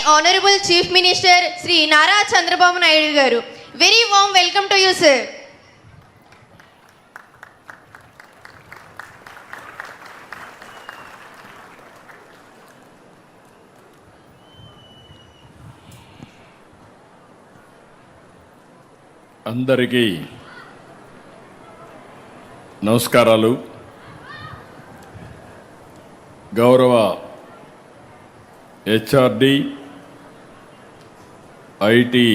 Honorable Chief Minister Sri Nara Chandrababu Naidu garu. Very warm welcome to you, sir. అందరికీ నమస్కారాలు. గౌరవ HRD IT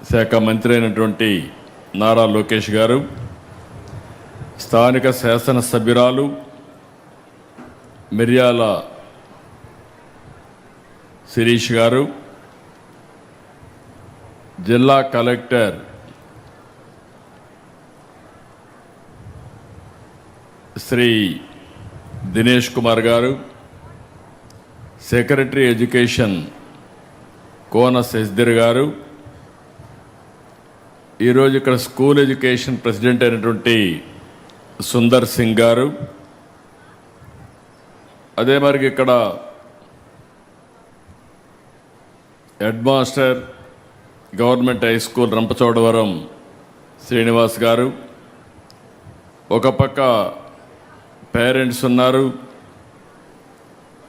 శాఖ మంత్రి అయినటువంటి నారా లోకేష్ గారు, స్థానిక శాసనసభ్యురాలు మిర్యాల శిరీష్ గారు, జిల్లా కలెక్టర్ శ్రీ దినేష్ కుమార్ గారు, సెక్రటరీ ఎడ్యుకేషన్ కోన శశిధర్ గారు, ఈరోజు ఇక్కడ స్కూల్ ఎడ్యుకేషన్ ప్రెసిడెంట్ అయినటువంటి సుందర్ సింగ్ గారు, అదే మరి ఇక్కడ head master government high school Rampachodavaram Srinivas గారు, ఒక పక్క పేరెంట్స్ ఉన్నారు,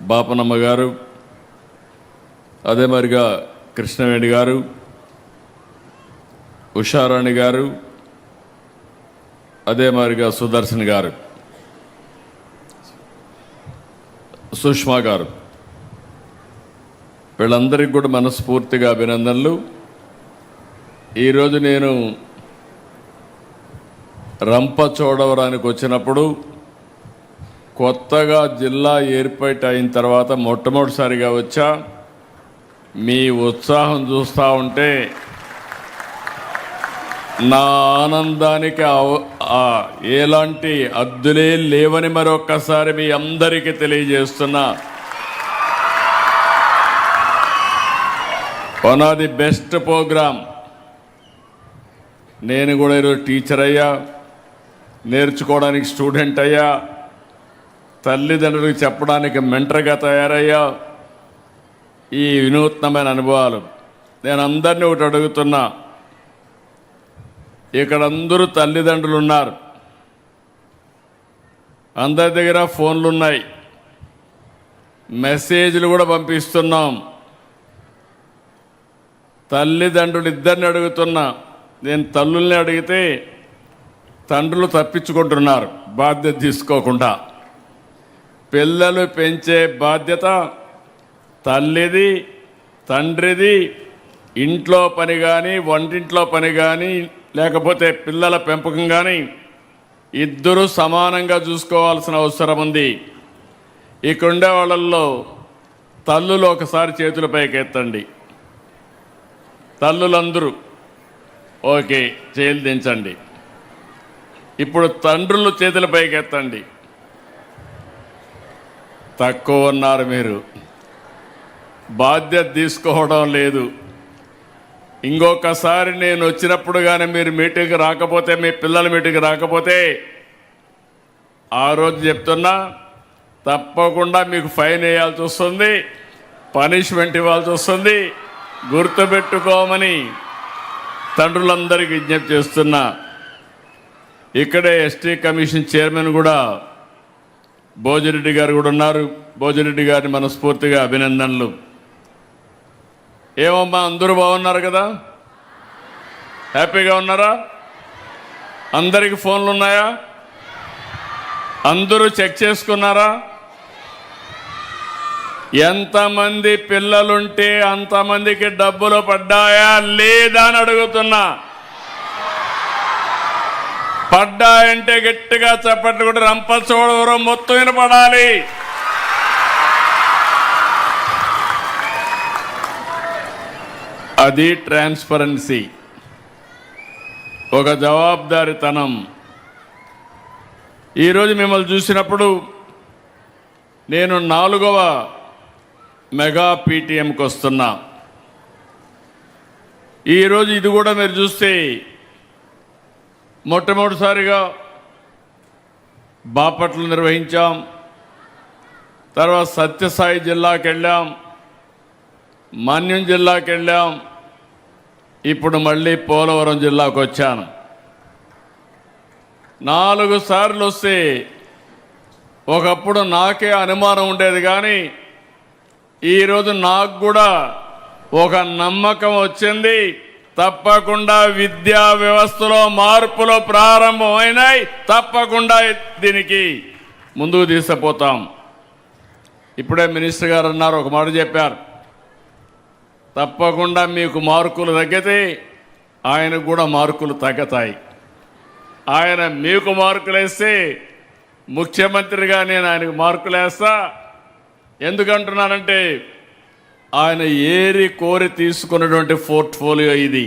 బాపనమ్మ గారు, అదే మరిగా కృష్ణవేణి గారు, ఉషారాణి గారు, అదే మరిగా సుదర్శన్ గారు, సుష్మా గారు, వీళ్ళందరికీ కూడా మనస్ఫూర్తిగా అభినందనలు. ఈరోజు నేను రంపచోడవరానికి వచ్చినప్పుడు, కొత్తగా జిల్లా ఏర్పాటు అయిన తర్వాత మొట్టమొదటిసారిగా వచ్చా. మీ ఉత్సాహం చూస్తూ ఉంటే నా ఆనందానికి ఎలాంటి అద్దులే లేవని మరొక్కసారి మీ అందరికీ తెలియజేస్తున్నా. One of the best program. నేను కూడా ఈరోజు టీచర్ అయ్యా, నేర్చుకోవడానికి స్టూడెంట్ అయ్యా, తల్లిదండ్రులకు చెప్పడానికి మెంటర్గా తయారయ్యా. ఈ వినూత్నమైన అనుభవాలు నేను అందరినీ ఒకటి అడుగుతున్నా. ఇక్కడ అందరూ తల్లిదండ్రులు ఉన్నారు, అందరి దగ్గర ఫోన్లు ఉన్నాయి, మెసేజ్లు కూడా పంపిస్తున్నాం. తల్లిదండ్రులు ఇద్దరిని అడుగుతున్నా. నేను తల్లుల్ని అడిగితే తండ్రులు తప్పించుకుంటున్నారు బాధ్యత తీసుకోకుండా. పిల్లలు పెంచే బాధ్యత తల్లిది, తండ్రిది. ఇంట్లో పని కానీ, వంటింట్లో పని కానీ, లేకపోతే పిల్లల పెంపకం కానీ ఇద్దరూ సమానంగా చూసుకోవాల్సిన అవసరం ఉంది. ఇక్కడ ఉండే వాళ్ళల్లో తల్లులు ఒకసారి చేతుల పైకి ఎత్తండి. తల్లులందరూ ఓకే, చేతులు దించండి. ఇప్పుడు తండ్రులు చేతుల పైకి ఎత్తండి. తక్కువ ఉన్నారు మీరు, బాధ్యత తీసుకోవడం లేదు. ఇంకొకసారి నేను వచ్చినప్పుడు కానీ మీరు మీటింగ్కి రాకపోతే, మీ పిల్లల మీటింగ్కి రాకపోతే, ఆ రోజు చెప్తున్నా తప్పకుండా మీకు ఫైన్ వేయాల్సి వస్తుంది, పనిష్మెంట్ ఇవ్వాల్సి వస్తుంది. గుర్తుపెట్టుకోమని తండ్రులందరికీ విజ్ఞప్తి చేస్తున్నా. ఇక్కడే ఎస్టీ కమిషన్ చైర్మన్ కూడా భోజిరెడ్డి గారు కూడా ఉన్నారు. భోజిరెడ్డి గారిని మనస్ఫూర్తిగా అభినందనలు. ఏమమ్మా, అందరూ బాగున్నారు కదా? హ్యాపీగా ఉన్నారా? అందరికి ఫోన్లు ఉన్నాయా? అందరూ చెక్ చేసుకున్నారా? ఎంతమంది పిల్లలుంటే అంతమందికి డబ్బులు పడ్డాయా లేదా అని అడుగుతున్నా. పడ్డాయంటే గట్టిగా చప్పట్లు కూడా రంపచోడవరం మొత్తం వినపడాలి. అది ట్రాన్స్పరెన్సీ, ఒక జవాబుదారీతనం. ఈరోజు మిమ్మల్ని చూసినప్పుడు నేను 4వ మెగా పీటీఎంకి వస్తున్నా. ఈరోజు ఇది కూడా మీరు చూస్తే మొట్టమొదటిసారిగా బాపట్ల నిర్వహించాం, తర్వాత సత్యసాయి జిల్లాకి వెళ్ళాం, మన్యం జిల్లాకి వెళ్ళాం. ఇప్పుడు మళ్ళీ పోలవరం జిల్లాకు వచ్చాను. 4 సార్లు వస్తే ఒకప్పుడు నాకే అనుమానం ఉండేది, కానీ ఈరోజు నాకు కూడా ఒక నమ్మకం వచ్చింది. తప్పకుండా విద్యా వ్యవస్థలో మార్పులు ప్రారంభమైనాయి. తప్పకుండా దీనికి ముందుకు తీసుకుపోతాం. ఇప్పుడే మినిస్టర్ గారు అన్నారు, ఒక మాట చెప్పారు, తప్పకుండా మీకు మార్కులు తగ్గితే ఆయనకు కూడా మార్కులు తగ్గుతాయి. ఆయన మీకు మార్కులు వేస్తే ముఖ్యమంత్రిగా నేను ఆయనకు మార్కులు వేస్తా. ఎందుకంటున్నానంటే ఆయన ఏరి కోరి తీసుకున్నటువంటి పోర్ట్ఫోలియో ఇది.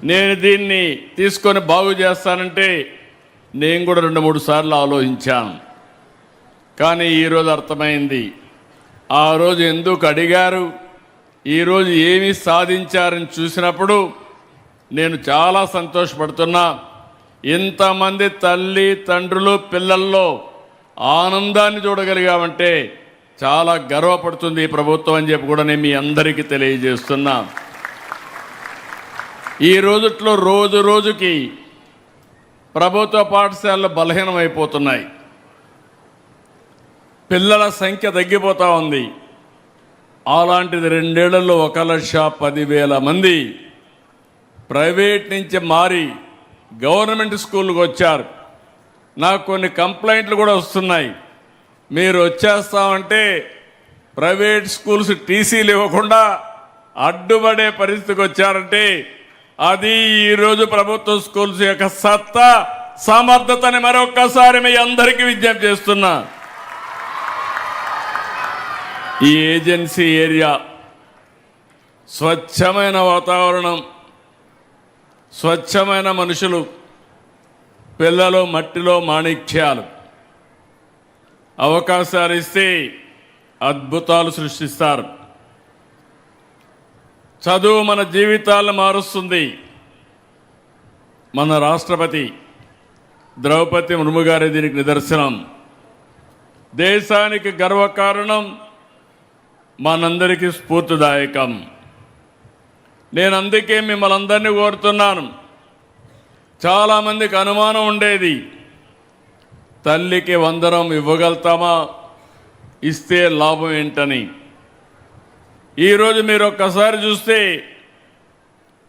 నేను దీన్ని తీసుకొని బాగు చేస్తానంటే నేను కూడా 2-3 సార్లు ఆలోచించాను. కానీ ఈరోజు అర్థమైంది, ఆ రోజు ఎందుకు అడిగారు, ఈరోజు ఏమి సాధించారని చూసినప్పుడు నేను చాలా సంతోషపడుతున్నా. ఇంతమంది తల్లి తండ్రులు పిల్లల్లో ఆనందాన్ని చూడగలిగామంటే చాలా గర్వపడుతుంది ఈ ప్రభుత్వం అని చెప్పి కూడా నేను మీ అందరికీ తెలియజేస్తున్నా. ఈ రోజుట్లో రోజు రోజుకి ప్రభుత్వ పాఠశాలలు బలహీనమైపోతున్నాయి. పిల్లల సంఖ్య తగ్గిపోతూ ఉంది. అలాంటిది 2 ఏళ్లలో 1,10,000 మంది ప్రైవేట్ నుంచి మారి గవర్నమెంట్ స్కూల్కి వచ్చారు. నాకు కొన్ని కంప్లైంట్లు కూడా వస్తున్నాయి. మీరు వచ్చేస్తామంటే ప్రైవేట్ స్కూల్స్ టీసీలు ఇవ్వకుండా అడ్డుపడే పరిస్థితికి వచ్చారంటే అది ఈరోజు ప్రభుత్వ స్కూల్స్ యొక్క సత్తా సమర్థతని మరొక్కసారి మీ అందరికీ విజ్ఞప్తి చేస్తున్నా. ఈ ఏజెన్సీ ఏరియా స్వచ్ఛమైన వాతావరణం, స్వచ్ఛమైన మనుషులు, పిల్లలు మట్టిలో మాణిక్యాలు. అవకాశాలు ఇస్తే అద్భుతాలు సృష్టిస్తారు. చదువు మన జీవితాలను మారుస్తుంది. మన రాష్ట్రపతి ద్రౌపది ముర్ము గారి దీనికి నిదర్శనం. దేశానికి గర్వకారణం, మనందరికీ స్ఫూర్తిదాయకం. నేను అందుకే మిమ్మల్ని అందరినీ కోరుతున్నాను. చాలామందికి అనుమానం ఉండేది, తల్లికి వందనం ఇవ్వగలుగుతామా, ఇస్తే లాభం ఏంటని. ఈరోజు మీరు ఒక్కసారి చూస్తే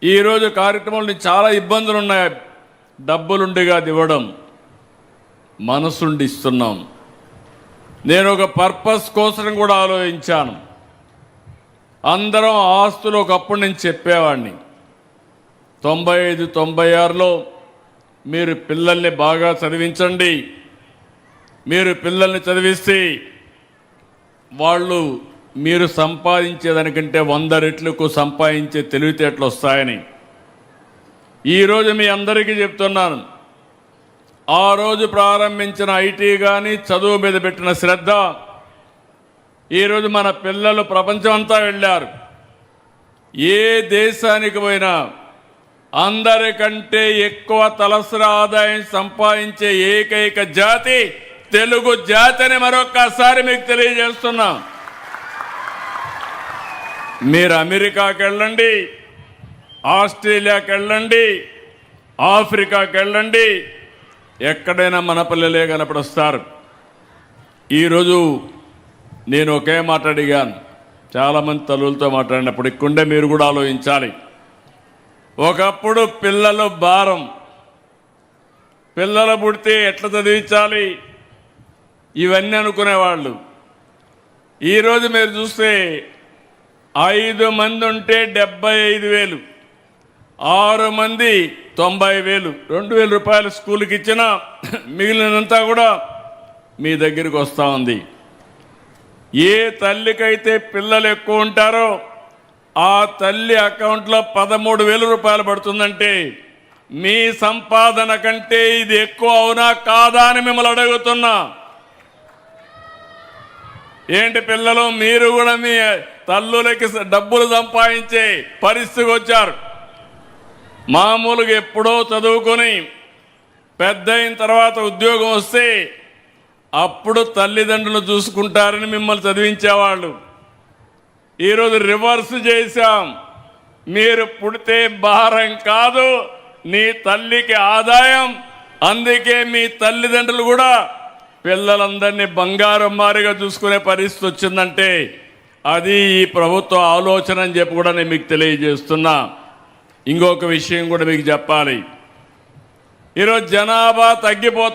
ఈరోజు కార్యక్రమంలో చాలా ఇబ్బందులు ఉన్నాయి. డబ్బులుండిగా ఇవ్వడం, మనసుండి ఇస్తున్నాం. నేను ఒక పర్పస్ కోసం కూడా ఆలోచించాను. అందరం ఆస్తులు ఒకప్పుడు నేను చెప్పేవాడిని, 95-96లో మీరు పిల్లల్ని బాగా చదివించండి, మీరు పిల్లల్ని చదివిస్తే వాళ్ళు మీరు సంపాదించేదానికంటే 100 రెట్లకు సంపాదించే తెలివితేటలు వస్తాయని ఈరోజు మీ అందరికీ చెప్తున్నాను. ఆ రోజు ప్రారంభించిన ఐటీ కానీ చదువు మీద పెట్టిన శ్రద్ధ, ఈరోజు మన పిల్లలు ప్రపంచం అంతా వెళ్ళారు. ఏ దేశానికి పోయినా అందరికంటే ఎక్కువ తలసరి ఆదాయం సంపాదించే ఏకైక జాతి తెలుగు జాతి అని మరొక్కసారి మీకు తెలియజేస్తున్నాం. మీరు అమెరికాకి వెళ్ళండి, ఆస్ట్రేలియాకి వెళ్ళండి, ఆఫ్రికాకి వెళ్ళండి, ఎక్కడైనా మన పిల్లలే కనపడొస్తారు. ఈరోజు నేను ఒకే మాట అడిగాను, చాలామంది తల్లులతో మాట్లాడినప్పుడు ఇక్కడే మీరు కూడా ఆలోచించాలి. ఒకప్పుడు పిల్లలు భారం, పిల్లలు పుడితే ఎట్లా చదివించాలి ఇవన్నీ అనుకునేవాళ్ళు. ఈరోజు మీరు చూస్తే 5 మంది ఉంటే 75,000, 6 మంది 90,000, 2,000 రూపాయలు స్కూల్కి ఇచ్చినా మిగిలినంతా కూడా మీ దగ్గరికి వస్తూ ఉంది. ఏ తల్లికైతే పిల్లలు ఎక్కువ ఉంటారో ఆ తల్లి అకౌంట్లో 13,000 రూపాయలు పడుతుందంటే మీ సంపాదన కంటే ఇది ఎక్కువ అవునా కాదా అని మిమ్మల్ని అడుగుతున్నా. ఏంటి పిల్లలు, మీరు కూడా మీ తల్లులకి డబ్బులు సంపాదించే పరిస్థితికి వచ్చారు. మామూలుగా ఎప్పుడో చదువుకొని పెద్ద అయిన తర్వాత ఉద్యోగం వస్తే అప్పుడు తల్లిదండ్రులు చూసుకుంటారని మిమ్మల్ని చదివించేవాళ్ళు. ఈరోజు రివర్స్ చేశాం. మీరు పుడితే భారం కాదు, నీ తల్లికి ఆదాయం. అందుకే మీ తల్లిదండ్రులు కూడా పిల్లలందరినీ బంగారం మారిగా చూసుకునే పరిస్థితి వచ్చిందంటే అది ఈ ప్రభుత్వ ఆలోచన అని చెప్పి కూడా నేను మీకు తెలియజేస్తున్నా. ఇంకొక విషయం కూడా మీకు చెప్పాలి. ఈరోజు జనాభా తగ్గిపోతా